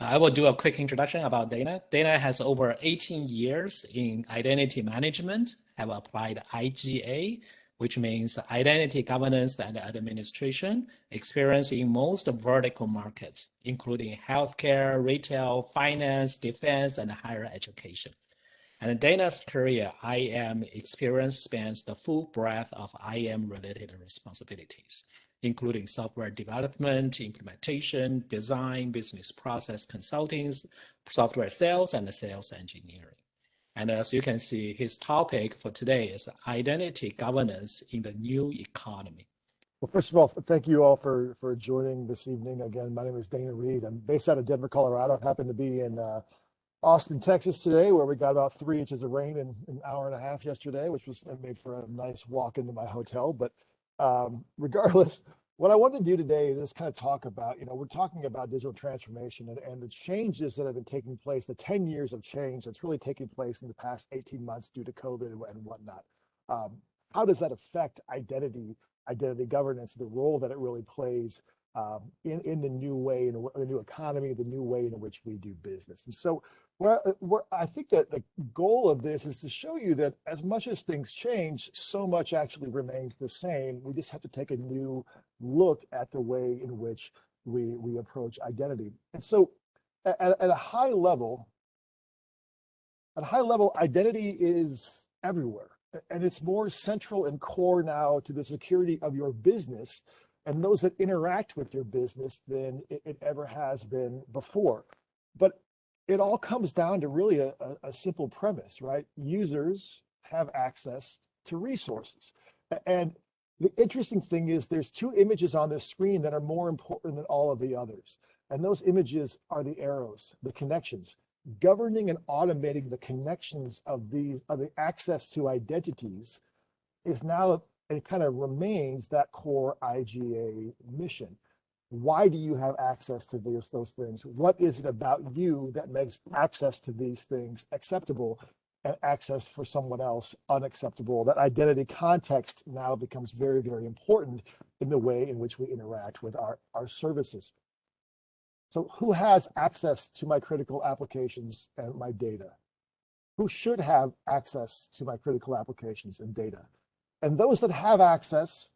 I will do a quick introduction about Dana. Dana has over 18 years in identity management, have applied IGA, which means identity governance and administration, experience in most vertical markets, including healthcare, retail, finance, defense, and higher education. And Dana's career IAM experience spans the full breadth of IAM related responsibilities, including software development, implementation, design, business process consulting, software sales, and sales engineering. And as you can see, his topic for today is identity governance in the new economy. Well, first of all, thank you all for joining this evening. Again, my name is Dana Reed. I'm based out of Denver, Colorado. I happen to be in Austin, Texas today, where we got about 3 inches of rain in an hour and a half yesterday, which was made for a nice walk into my hotel. But regardless, what I wanted to do today is just kind of talk about, we're talking about digital transformation and the changes that have been taking place, the 10 years of change that's really taking place in the past 18 months due to COVID and whatnot. How does that affect identity governance, the role that it really plays in the new way, in the new economy, the new way in which we do business? And so I think that the goal of this is to show you that as much as things change, so much actually remains the same. We just have to take a new look at the way in which we approach identity. And so at a high level, identity is everywhere. And it's more central and core now to the security of your business and those that interact with your business than it ever has been before. But it all comes down to really a simple premise, right? Users have access to resources. And the interesting thing is there's 2 images on this screen that are more important than all of the others. And those images are the arrows, the connections. Governing and automating the connections of the access to identities is now, and it kind of remains, that core IGA mission. Why do you have access to those things? What is it about you that makes access to these things acceptable and access for someone else unacceptable? That identity context now becomes very, very important in the way in which we interact with our services. So who has access to my critical applications and my data? Who should have access to my critical applications and data? And those that have access,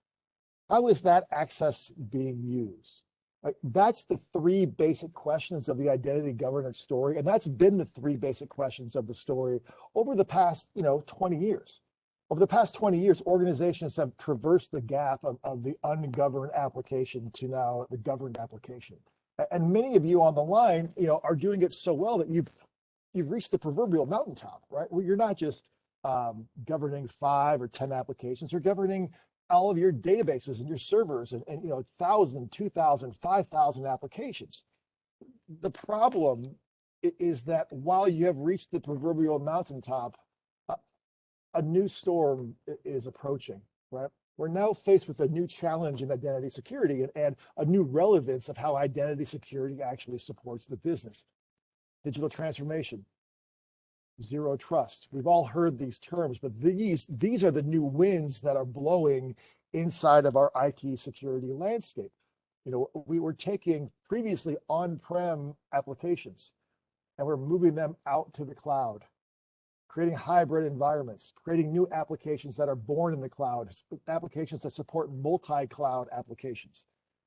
how is that access being used? Right? That's the 3 basic questions of the identity governance story. And that's been the 3 basic questions of the story over the past, 20 years. Over the past 20 years, organizations have traversed the gap of the ungoverned application to now the governed application. And many of you on the line, are doing it so well that you've reached the proverbial mountaintop, right? Well, you're not just governing 5 or 10 applications. You're governing all of your databases and your servers and 1,000, 2,000, 5,000 applications. The problem is that while you have reached the proverbial mountaintop, a new storm is approaching, right? We're now faced with a new challenge in identity security and a new relevance of how identity security actually supports the business. Digital transformation, zero trust. We've all heard these terms, but these are the new winds that are blowing inside of our IT security landscape. We were taking previously on-prem applications and we're moving them out to the cloud, creating hybrid environments, creating new applications that are born in the cloud, applications that support multi-cloud applications.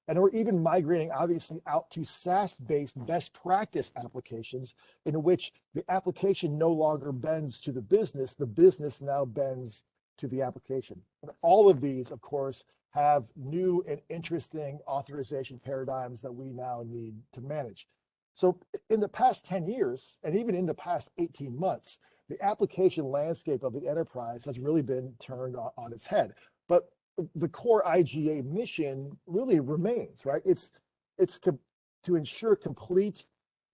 And we're even migrating, obviously, out to SaaS-based best practice applications in which the application no longer bends to the business now bends to the application. And all of these, of course, have new and interesting authorization paradigms that we now need to manage. So in the past 10 years, and even in the past 18 months, the application landscape of the enterprise has really been turned on its head. But the core IGA mission really remains, right? It's to ensure complete,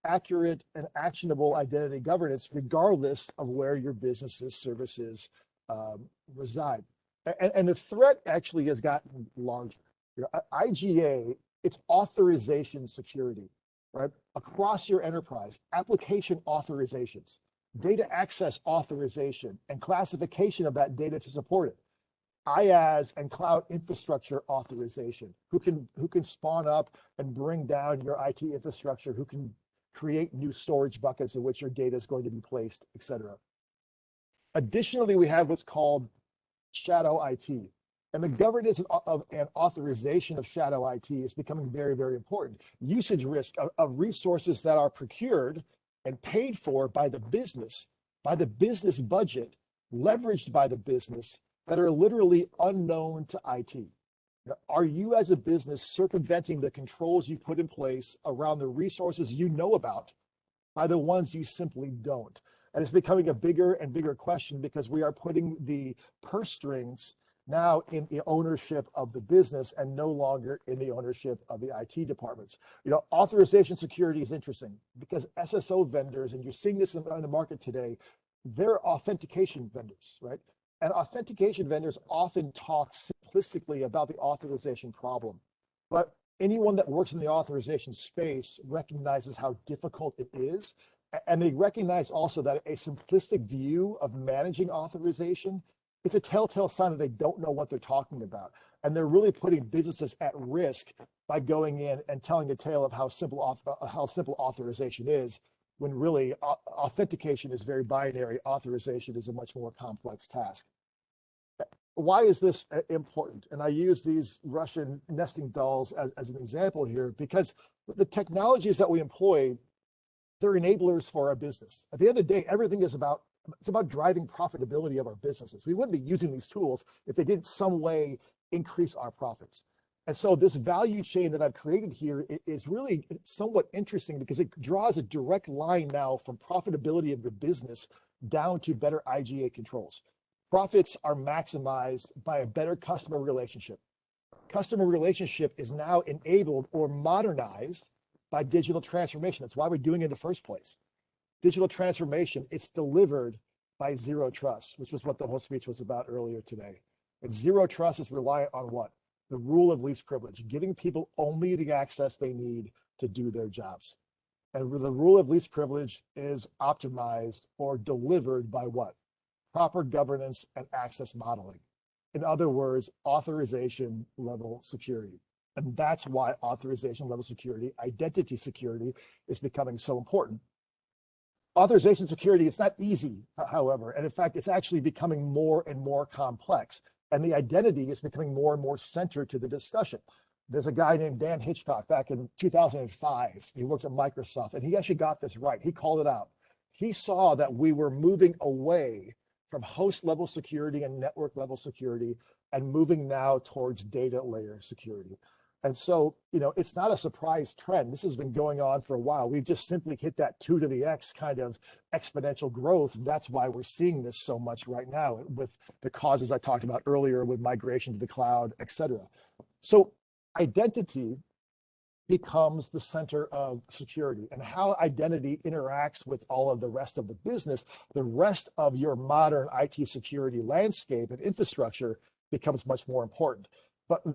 accurate, and actionable identity governance, regardless of where your business's services reside. And the threat actually has gotten larger. IGA, it's authorization security, right? Across your enterprise, application authorizations, data access authorization, and classification of that data to support it. IaaS and cloud infrastructure authorization, who can spawn up and bring down your IT infrastructure, who can create new storage buckets in which your data is going to be placed, et cetera. Additionally, we have what's called shadow IT. And the governance of and authorization of shadow IT is becoming very, very important. Usage risk of resources that are procured and paid for by the business budget, leveraged by the business, that are literally unknown to IT. Are you as a business circumventing the controls you put in place around the resources you know about by the ones you simply don't? And it's becoming a bigger and bigger question because we are putting the purse strings now in the ownership of the business and no longer in the ownership of the IT departments. Authorization security is interesting because SSO vendors, and you're seeing this in the market today, they're authentication vendors, right? And authentication vendors often talk simplistically about the authorization problem. But anyone that works in the authorization space recognizes how difficult it is. And they recognize also that a simplistic view of managing authorization, it's a telltale sign that they don't know what they're talking about. And they're really putting businesses at risk by going in and telling a tale of how simple authorization is, when really authentication is very binary. Authorization is a much more complex task. Why is this important? And I use these Russian nesting dolls as an example here, because the technologies that we employ, they're enablers for our business. At the end of the day, everything is about driving profitability of our businesses. We wouldn't be using these tools if they didn't some way increase our profits. And so this value chain that I've created here is really somewhat interesting because it draws a direct line now from profitability of your business down to better IGA controls. Profits are maximized by a better customer relationship. Customer relationship is now enabled or modernized by digital transformation. That's why we're doing it in the first place. Digital transformation, it's delivered by zero trust, which was what the whole speech was about earlier today. And zero trust is reliant on what? The rule of least privilege, giving people only the access they need to do their jobs. And the rule of least privilege is optimized or delivered by what? Proper governance and access modeling. In other words, authorization level security. And that's why authorization level security, identity security, is becoming so important. Authorization security, it's not easy, however, and in fact, it's actually becoming more and more complex. And the identity is becoming more and more centered to the discussion. There's a guy named Dan Hitchcock back in 2005. He worked at Microsoft, and he actually got this right. He called it out. He saw that we were moving away from host level security and network level security and moving now towards data layer security. And so, it's not a surprise trend. This has been going on for a while. We've just simply hit that 2 to the X kind of exponential growth. And that's why we're seeing this so much right now with the causes I talked about earlier with migration to the cloud, et cetera. So identity becomes the center of security, and how identity interacts with all of the rest of the business, the rest of your modern IT security landscape and infrastructure becomes much more important.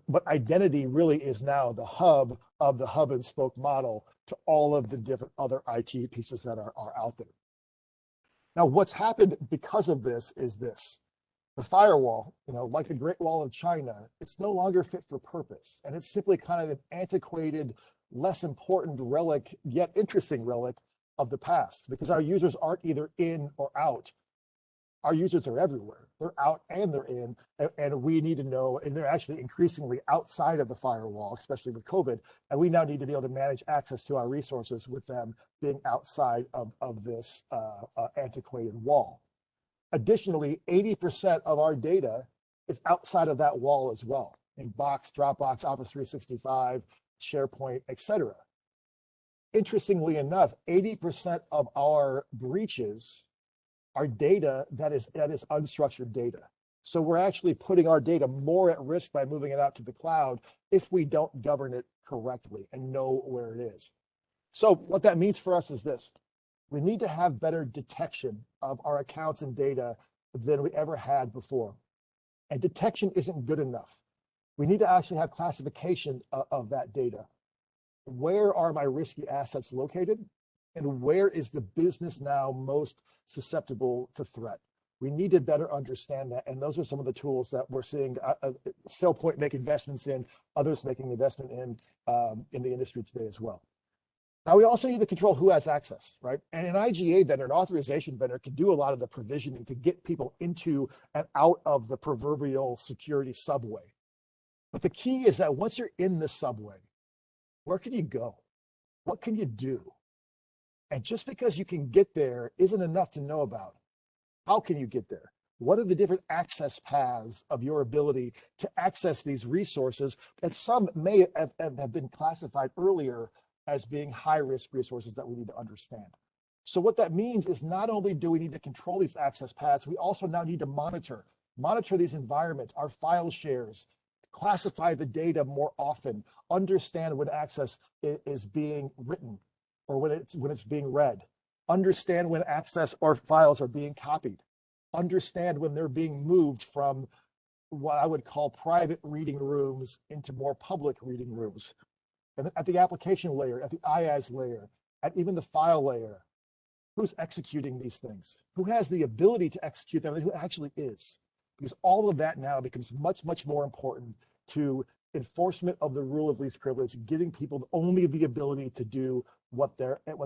But identity really is now the hub of the hub and spoke model to all of the different other IT pieces that are out there. Now, what's happened because of this is this. The firewall, like the Great Wall of China, it's no longer fit for purpose. And it's simply kind of an antiquated, less important relic, yet interesting relic of the past, because our users aren't either in or out. Our users are everywhere. They're out and they're in, and we need to know, and they're actually increasingly outside of the firewall, especially with COVID, and we now need to be able to manage access to our resources with them being outside of this antiquated wall. Additionally, 80% of our data is outside of that wall as well, in Box, Dropbox, Office 365, SharePoint, et cetera. Interestingly enough, 80% of our breaches are data that is unstructured data. So we're actually putting our data more at risk by moving it out to the cloud if we don't govern it correctly and know where it is. So what that means for us is this. We need to have better detection of our accounts and data than we ever had before. And detection isn't good enough. We need to actually have classification of that data. Where are my risky assets located? And where is the business now most susceptible to threat? We need to better understand that. And those are some of the tools that we're seeing SailPoint make investments in, others making investment in the industry today as well. Now, we also need to control who has access, right? And an IGA vendor, an authorization vendor, can do a lot of the provisioning to get people into and out of the proverbial security subway. But the key is that once you're in the subway, where can you go? What can you do? And just because you can get there isn't enough to know about. How can you get there? What are the different access paths of your ability to access these resources that some may have been classified earlier as being high-risk resources that we need to understand? So what that means is not only do we need to control these access paths, we also now need to monitor these environments, our file shares, classify the data more often, understand when access is being written or when it's being read, understand when access or files are being copied, understand when they're being moved from what I would call private reading rooms into more public reading rooms. And at the application layer, at the IaaS layer, at even the file layer, who's executing these things? Who has the ability to execute them and who actually is? Because all of that now becomes much, much more important to enforcement of the rule of least privilege, giving people only the ability to do what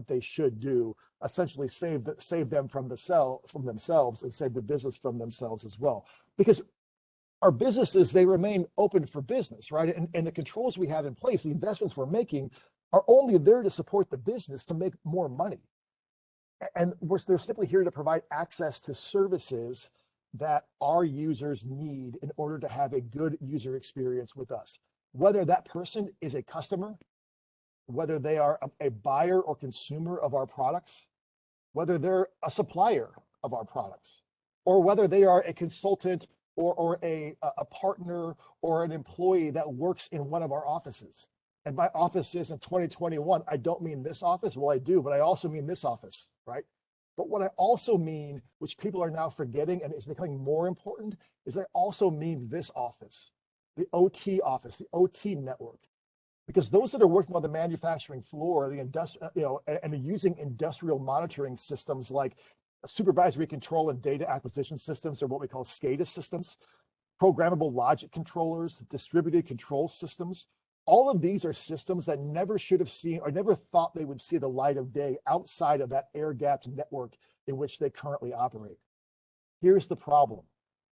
they should do, essentially save them from themselves and save the business from themselves as well. Because our businesses, they remain open for business, right? And the controls we have in place, the investments we're making are only there to support the business to make more money. And they're simply here to provide access to services that our users need in order to have a good user experience with us. Whether that person is a customer, whether they are a buyer or consumer of our products, whether they're a supplier of our products, or whether they are a consultant or a partner or an employee that works in one of our offices. And by offices in 2021, I don't mean this office. Well, I do, but I also mean this office, right? But what I also mean, which people are now forgetting and is becoming more important, is I also mean this office, the OT office, the OT network. Because those that are working on the manufacturing floor, the industrial, and are using industrial monitoring systems like supervisory control and data acquisition systems, or what we call SCADA systems, programmable logic controllers, distributed control systems. All of these are systems that never should have seen or never thought they would see the light of day outside of that air-gapped network in which they currently operate. Here's the problem.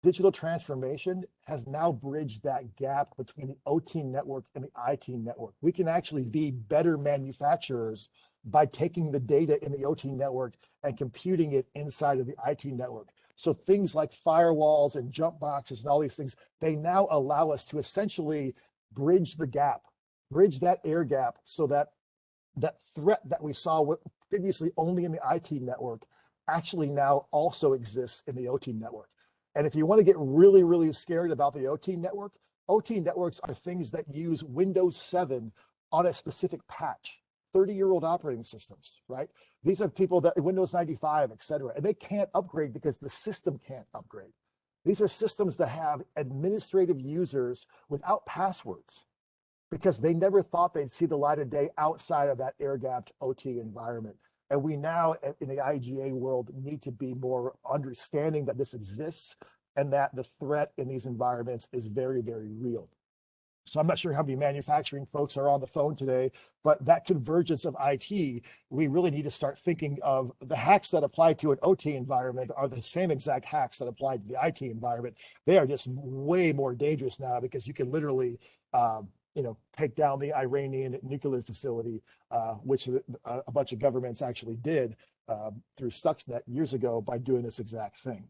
Digital transformation has now bridged that gap between the OT network and the IT network. We can actually be better manufacturers by taking the data in the OT network and computing it inside of the IT network. So things like firewalls and jump boxes and all these things, they now allow us to essentially bridge the gap, bridge that air gap, so that that threat that we saw previously only in the IT network actually now also exists in the OT network. And if you want to get really, really scared about the OT network, OT networks are things that use Windows 7 on a specific patch, 30-year-old operating systems, right? These are people that Windows 95, et cetera, and they can't upgrade because the system can't upgrade. These are systems that have administrative users without passwords because they never thought they'd see the light of day outside of that air-gapped OT environment. And we now, in the IGA world, need to be more understanding that this exists and that the threat in these environments is very, very real. So I'm not sure how many manufacturing folks are on the phone today, but that convergence of IT, we really need to start thinking of the hacks that apply to an OT environment are the same exact hacks that apply to the IT environment. They are just way more dangerous now because you can literally, take down the Iranian nuclear facility, which a bunch of governments actually did through Stuxnet years ago by doing this exact thing.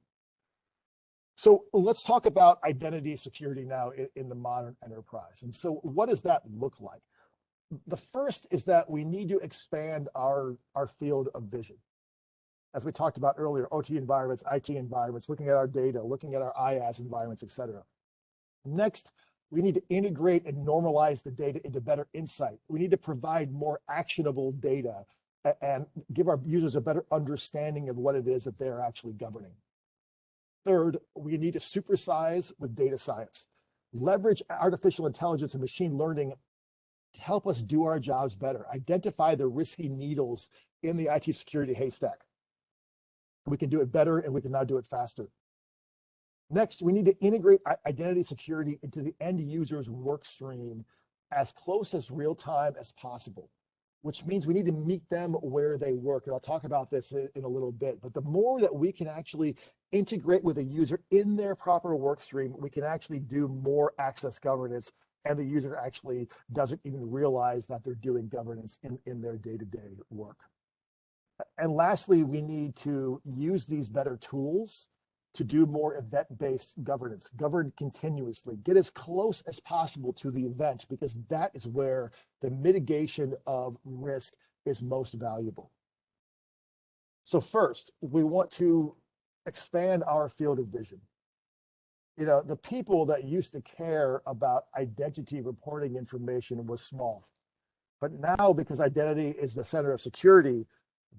So let's talk about identity security now in the modern enterprise. And so what does that look like? The first is that we need to expand our field of vision. As we talked about earlier, OT environments, IT environments, looking at our data, looking at our IaaS environments, et cetera. Next, we need to integrate and normalize the data into better insight. We need to provide more actionable data and give our users a better understanding of what it is that they're actually governing. Third, we need to supersize with data science, leverage artificial intelligence and machine learning to help us do our jobs better, identify the risky needles in the IT security haystack. We can do it better and we can now do it faster. Next, we need to integrate identity security into the end user's work stream as close as real time as possible. which means we need to meet them where they work. And I'll talk about this in a little bit. But the more that we can actually integrate with a user in their proper work stream, we can actually do more access governance, and the user actually doesn't even realize that they're doing governance in their day-to-day work. And lastly, we need to use these better tools to do more event-based governance, govern continuously, get as close as possible to the event, because that is where the mitigation of risk is most valuable. So first, we want to expand our field of vision. You know, the people that used to care about identity reporting information was small. But now, because identity is the center of security,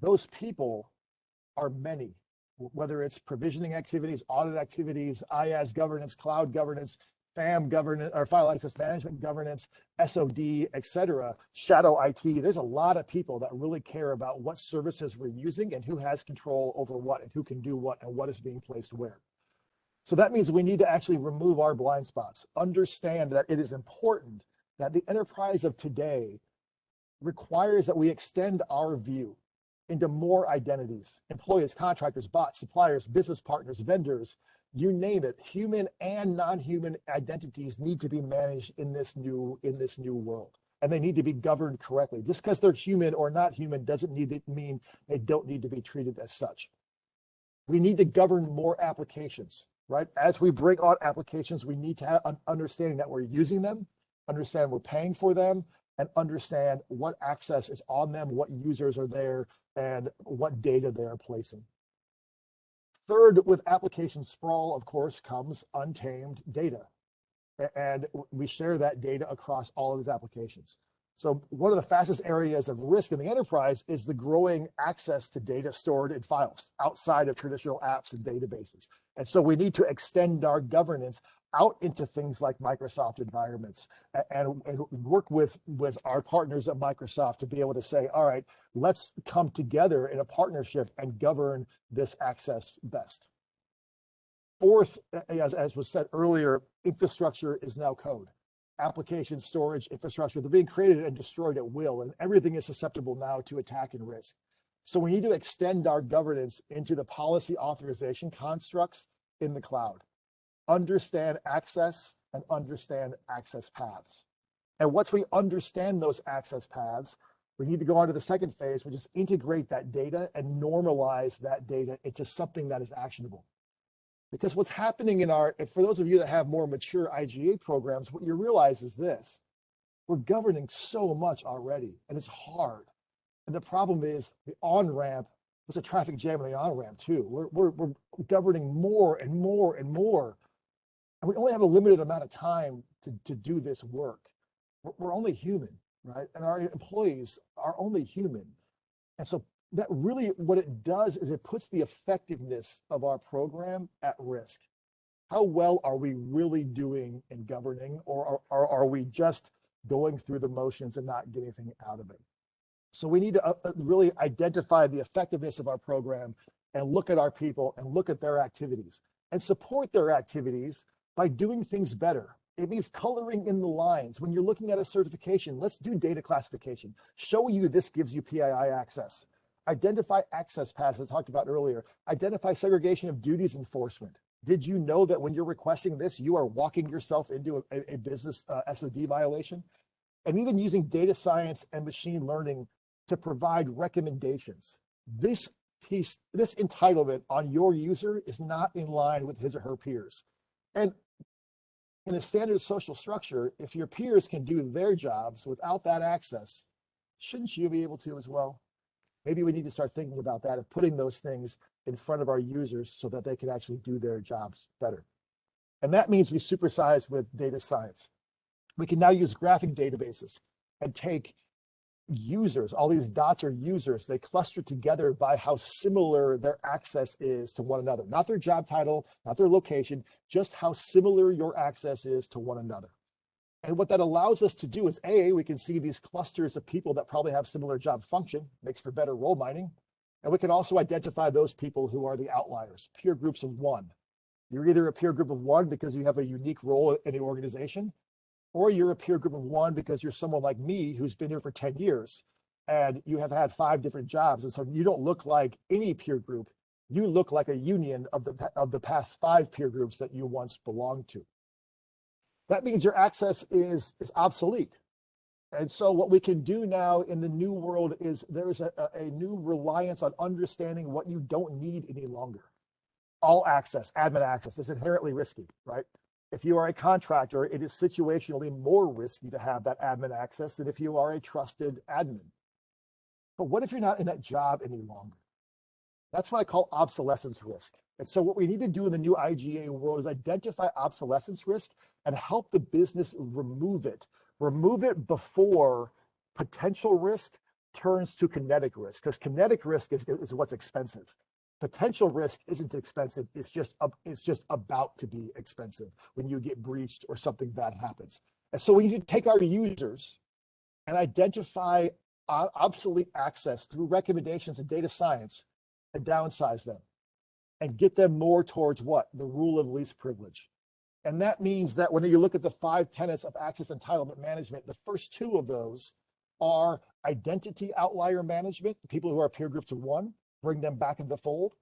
those people are many, whether it's provisioning activities, audit activities, IaaS governance, cloud governance, FAM governance, or file access management governance, SOD, et cetera, shadow IT. There's a lot of people that really care about what services we're using and who has control over what and who can do what and what is being placed where. So that means we need to actually remove our blind spots, understand that it is important that the enterprise of today requires that we extend our view into more identities: employees, contractors, bots, suppliers, business partners, vendors, you name it. Human and non-human identities need to be managed in this new world, and they need to be governed correctly. Just because they're human or not human doesn't mean they don't need to be treated as such. We need to govern more applications, right? As we bring on applications, we need to have an understanding that we're using them, understand we're paying for them, and understand what access is on them, what users are there, and what data they are placing. Third, with application sprawl, of course, comes untamed data. And we share that data across all of these applications. So one of the fastest areas of risk in the enterprise is the growing access to data stored in files outside of traditional apps and databases. And so we need to extend our governance out into things like Microsoft environments and work with our partners at Microsoft to be able to say, all right, let's come together in a partnership and govern this access best. Fourth, as was said earlier, infrastructure is now code. Application storage infrastructure, they're being created and destroyed at will, and everything is susceptible now to attack and risk. So we need to extend our governance into the policy authorization constructs in the cloud. Understand access and understand access paths. And once we understand those access paths, we need to go on to the second phase, which is integrate that data and normalize that data into something that is actionable. Because what's happening for those of you that have more mature IGA programs, what you realize is this: we're governing so much already, and it's hard. And the problem is the on-ramp, there's a traffic jam on the on-ramp too. We're governing more and more and more. And we only have a limited amount of time to do this work. We're only human, right? And our employees are only human. And so that really, what it does is it puts the effectiveness of our program at risk. How well are we really doing in governing, or are we just going through the motions and not getting anything out of it? So we need to really identify the effectiveness of our program and look at our people and look at their activities and support their activities by doing things better. It means coloring in the lines. When you're looking at a certification, let's do data classification. Show you this gives you PII access. Identify access paths, as I talked about earlier. Identify segregation of duties enforcement. Did you know that when you're requesting this, you are walking yourself into a business SOD violation? And even using data science and machine learning to provide recommendations. This entitlement on your user is not in line with his or her peers. And in a standard social structure, if your peers can do their jobs without that access, shouldn't you be able to as well? Maybe we need to start thinking about that and putting those things in front of our users so that they can actually do their jobs better. And that means we supersize with data science. We can now use graphic databases and take users, all these dots are users, they cluster together by how similar their access is to one another. Not their job title, not their location, just how similar your access is to one another. And what that allows us to do is, we can see these clusters of people that probably have similar job function, makes for better role mining. And we can also identify those people who are the outliers, peer groups of one. You're either a peer group of one because you have a unique role in the organization, or you're a peer group of one because you're someone like me who's been here for 10 years. and you have had 5 different jobs. And so you don't look like any peer group. You look like a union of the past 5 peer groups that you once belonged to. That means your access is obsolete. And so what we can do now in the new world is there is a new reliance on understanding what you don't need any longer. All access, admin access, is inherently risky, right? If you are a contractor, it is situationally more risky to have that admin access than if you are a trusted admin. But what if you're not in that job any longer? That's what I call obsolescence risk. And so what we need to do in the new IGA world is identify obsolescence risk and help the business remove it. Remove it before potential risk turns to kinetic risk, because kinetic risk is what's expensive. Potential risk isn't expensive. It's just about to be expensive when you get breached or something bad happens. And so we need to take our users and identify obsolete access through recommendations and data science and downsize them and get them more towards what? The rule of least privilege. And that means that when you look at the 5 tenets of access entitlement management, the first 2 of those are identity outlier management, the people who are peer groups of 1, bring them back into the fold,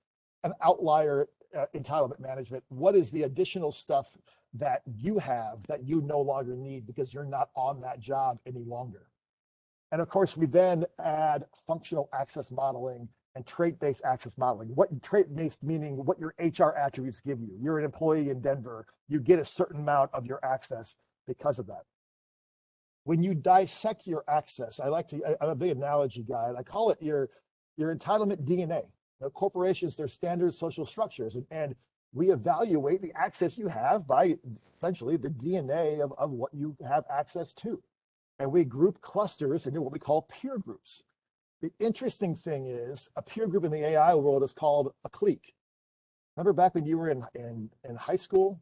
and outlier entitlement management. What is the additional stuff that you have that you no longer need because you're not on that job any longer? And of course, we then add functional access modeling and trait-based access modeling. What trait-based meaning what your HR attributes give you. You're an employee in Denver, you get a certain amount of your access because of that. When you dissect your access, I'm a big analogy guy, and I call it your entitlement DNA. Corporations, they're standard social structures, and we evaluate the access you have by essentially the DNA of what you have access to. And we group clusters into what we call peer groups. The interesting thing is a peer group in the AI world is called a clique. Remember back when you were in high school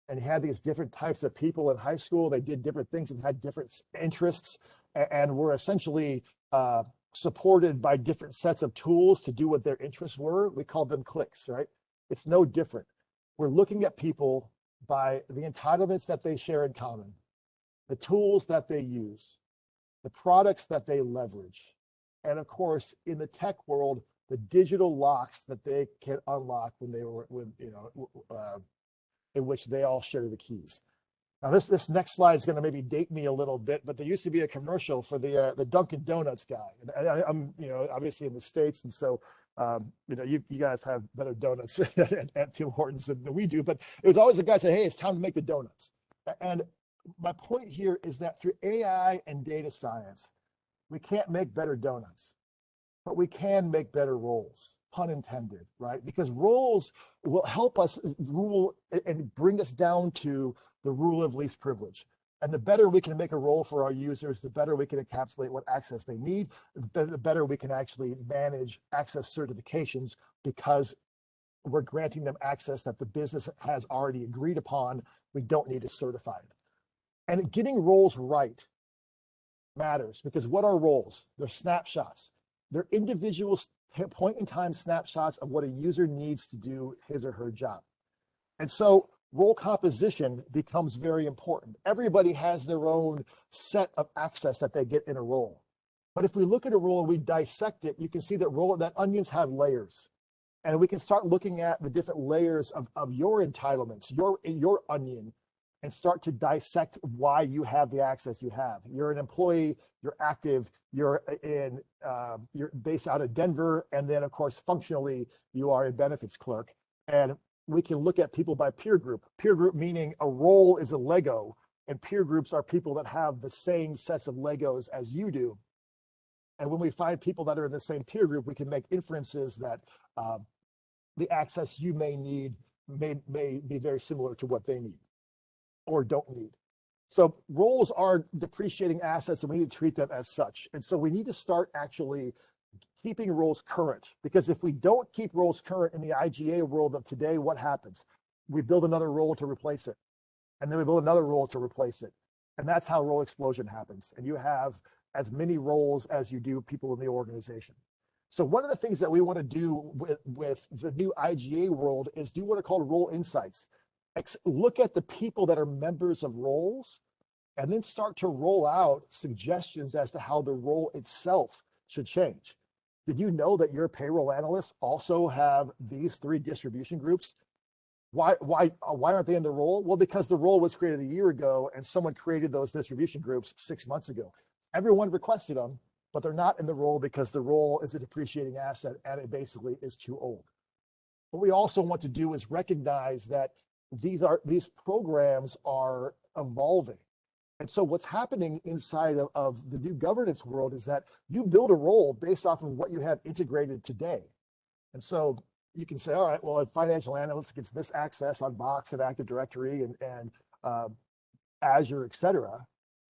and you had these different types of people in high school, they did different things and had different interests and were essentially supported by different sets of tools to do what their interests were. We called them cliques, right? It's no different. We're looking at people by the entitlements that they share in common, the tools that they use, the products that they leverage, and of course, in the tech world, the digital locks that they can unlock when they were in which they all share the keys. Now, this next slide is going to maybe date me a little bit, but there used to be a commercial for the Dunkin' Donuts guy, and I'm obviously in the States, and so you guys have better donuts at Tim Hortons than we do. But it was always the guy saying, "Hey, it's time to make the donuts." And my point here is that through AI and data science, we can't make better donuts, but we can make better roles, pun intended, right? Because roles will help us rule and bring us down to the rule of least privilege. And the better we can make a role for our users, the better we can encapsulate what access they need, the better we can actually manage access certifications because we're granting them access that the business has already agreed upon. We don't need to certify it. And getting roles right matters because what are roles? They're snapshots. They're individual point in time snapshots of what a user needs to do his or her job. And so role composition becomes very important. Everybody has their own set of access that they get in a role. But if we look at a role and we dissect it, you can see that onions have layers. And we can start looking at the different layers of your entitlements, your onion, and start to dissect why you have the access you have. You're an employee, you're active, you're based out of Denver, and then of course, functionally, you are a benefits clerk. And we can look at people by peer group. Peer group meaning a role is a Lego, and peer groups are people that have the same sets of Legos as you do. And when we find people that are in the same peer group, we can make inferences that the access you may need may be very similar to what they need or don't need. So roles are depreciating assets and we need to treat them as such. And so we need to start actually keeping roles current, because if we don't keep roles current in the IGA world of today, what happens? We build another role to replace it. And then we build another role to replace it. And that's how role explosion happens. And you have as many roles as you do people in the organization. So one of the things that we want to do with the new IGA world is do what are called role insights. Look at the people that are members of roles and then start to roll out suggestions as to how the role itself should change. Did you know that your payroll analysts also have these 3 distribution groups? Why aren't they in the role? Well, because the role was created a year ago and someone created those distribution groups 6 months ago. Everyone requested them, but they're not in the role because the role is a depreciating asset and it basically is too old. What we also want to do is recognize that these programs are evolving. And so what's happening inside of the new governance world is that you build a role based off of what you have integrated today. And so you can say, all right, well, a financial analyst gets this access on Box and Active Directory and Azure, et cetera.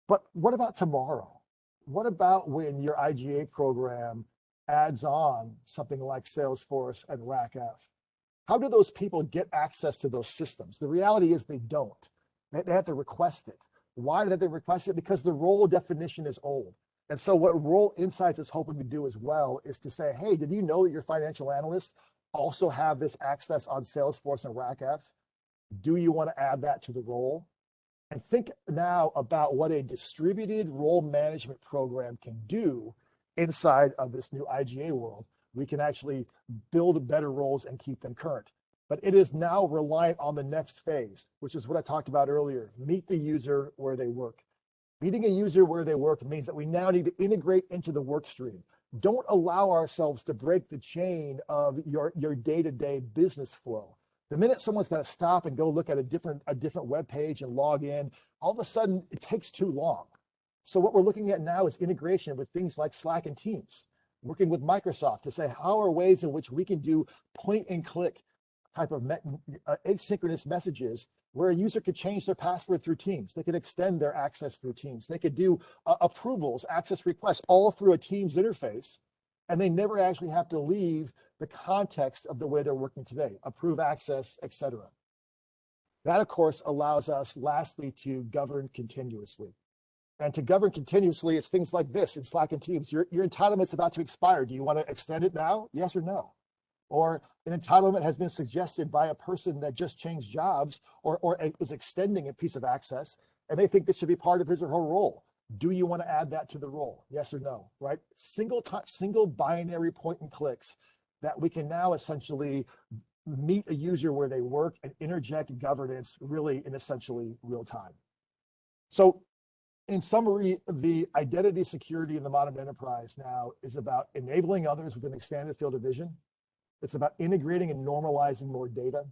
But what about tomorrow? What about when your IGA program adds on something like Salesforce and RACF? How do those people get access to those systems? The reality is they don't. They have to request it. Why did they request it? Because the role definition is old. And so what Role Insights is hoping to do as well is to say, hey, did you know that your financial analysts also have this access on Salesforce and RACF? Do you want to add that to the role? And think now about what a distributed role management program can do inside of this new IGA world. We can actually build better roles and keep them current. But it is now reliant on the next phase, which is what I talked about earlier. Meet the user where they work. Meeting a user where they work means that we now need to integrate into the work stream. Don't allow ourselves to break the chain of your day-to-day business flow. The minute someone's got to stop and go look at a different web page and log in, all of a sudden it takes too long. So what we're looking at now is integration with things like Slack and Teams, working with Microsoft to say how are ways in which we can do point and click type of asynchronous messages where a user could change their password through Teams. They could extend their access through Teams. They could do approvals, access requests, all through a Teams interface. And they never actually have to leave the context of the way they're working today, approve access, et cetera. That, of course, allows us, lastly, to govern continuously. And to govern continuously, it's things like this in Slack and Teams. Your entitlement's about to expire. Do you want to extend it now? Yes or no? Or an entitlement has been suggested by a person that just changed jobs or is extending a piece of access, and they think this should be part of his or her role. Do you want to add that to the role? Yes or no, right? Single binary point and clicks that we can now essentially meet a user where they work and interject governance really in essentially real time. So in summary, the identity security in the modern enterprise now is about enabling others with an expanded field of vision. It's about integrating and normalizing more data.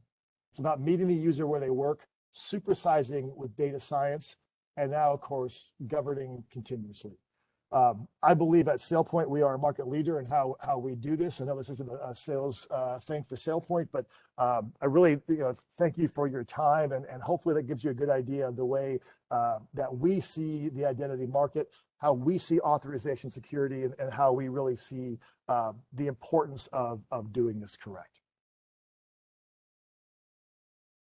It's about meeting the user where they work, supersizing with data science, and now, of course, governing continuously. I believe at SailPoint, we are a market leader in how we do this. I know this isn't a sales thing for SailPoint, but I really thank you for your time, and hopefully that gives you a good idea of the way that we see the identity market, how we see authorization security, and how we really see the importance of doing this correct.